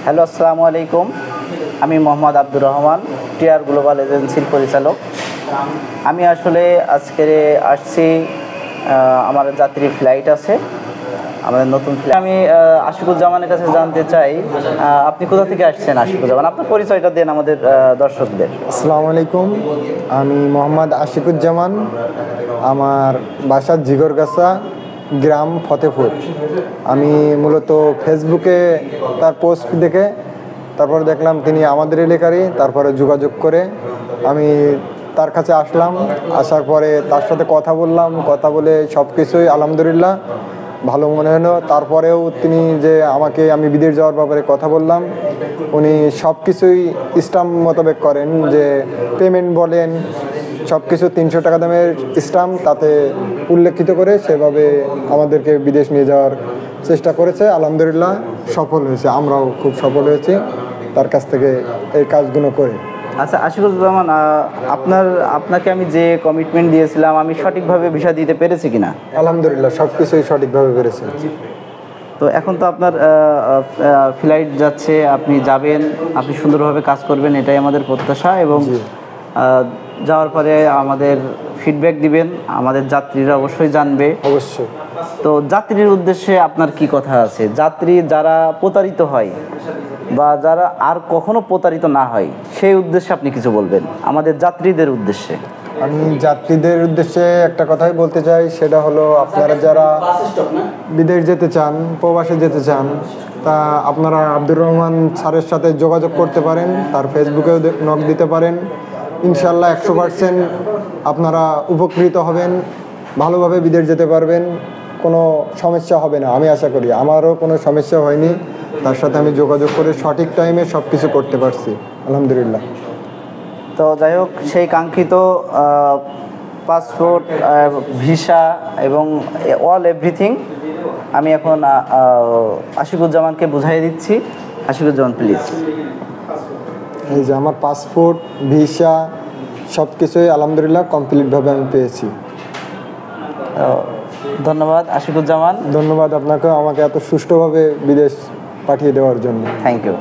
Hello, আসসালামু আলাইকুম। আমি মোহাম্মদ আব্দুর রহমান, টিআর গ্লোবাল এজেন্সির পরিচালক। আমি আসলে আজকে আসছি, আমার যাত্রী ফ্লাইট আছে, আমাদের নতুন ফ্লাইট। আমি আশিকুজ্জামানের কাছে জানতে চাই, আপনি কোথা থেকে আসছেন? আশিকুজ্জামান, আপনার পরিচয়টা দেন আমাদের দর্শকদের। আসসালামু আলাইকুম, আমি মোহাম্মদ আশিকুজ্জামান। আমার বাসা জিগরগাছা, গ্রাম ফতেপুর। আমি মূলত ফেসবুকে তার পোস্ট দেখে তারপর দেখলাম তিনি আমাদের এলাকারই, তারপরে যোগাযোগ করে আমি তার কাছে আসলাম। আসার পরে তার সাথে কথা বললাম, কথা বলে সব কিছুই আলহামদুলিল্লাহ ভালো মনে হলো। তারপরেও তিনি যে আমি বিদেশ যাওয়ার ব্যাপারে কথা বললাম, উনি সব কিছুই স্ট্যাম্প মোতাবেক করেন, যে পেমেন্ট বলেন সব কিছু 300 টাকা দামের স্ট্যাম্প তাতে উল্লেখিত করে সেভাবে আমাদেরকে বিদেশ নিয়ে যাওয়ার চেষ্টা করেছে। আলহামদুলিল্লাহ সফল হয়েছে, আমরাও খুব সফল হয়েছি তার কাছ থেকে এই কাজগুলো করে। আচ্ছা আশিকুজ্জামান, আপনাকে আমি যে কমিটমেন্ট দিয়েছিলাম, আমি সঠিকভাবে ভিসা দিতে পেরেছি কিনা? আলহামদুলিল্লাহ সব কিছুই সঠিকভাবে পেরেছে। তো এখন তো আপনার ফ্লাইট যাচ্ছে, আপনি যাবেন, আপনি সুন্দরভাবে কাজ করবেন, এটাই আমাদের প্রত্যাশা। এবং যাওয়ার পরে আমাদের ফিডব্যাক দিবেন, আমাদের যাত্রীরা অবশ্যই জানবে। অবশ্যই। তো যাত্রীর উদ্দেশ্যে আপনার কি কথা আছে? যাত্রী যারা প্রতারিত হয় বা যারা আর কখনো প্রতারিত না হয়, সেই উদ্দেশ্যে আপনি কিছু বলবেন আমাদের যাত্রীদের উদ্দেশ্যে। আমি যাত্রীদের উদ্দেশ্যে একটা কথাই বলতে চাই, সেটা হলো আপনারা যারা বিদেশ যেতে চান, প্রবাসে যেতে চান, তা আপনারা আব্দুর রহমান স্যারের সাথে যোগাযোগ করতে পারেন, তার ফেসবুকেও নক দিতে পারেন। ইনশাল্লাহ 100% আপনারা উপকৃত হবেন, ভালোভাবে বিদেশ যেতে পারবেন, কোনো সমস্যা হবে না। আমি আশা করি, আমারও কোনো সমস্যা হয়নি, তার সাথে আমি যোগাযোগ করে সঠিক টাইমে সব কিছু করতে পারছি আলহামদুলিল্লাহ। তো যাই হোক, সেই কাঙ্ক্ষিত পাসপোর্ট, ভিসা এবং অল এভরিথিং আমি এখন আশিকুজ্জামানকে বুঝাই দিচ্ছি। আশিকুজ্জামান প্লিজ। এই যে আমার পাসপোর্ট, ভিসা সব কিছুই আলহামদুলিল্লাহ কমপ্লিটভাবে আমি পেয়েছি। ধন্যবাদ আশিকুজ্জামান। ধন্যবাদ আপনাকে, আমাকে এত সুষ্ঠুভাবে বিদেশ পাঠিয়ে দেওয়ার জন্য। Thank you.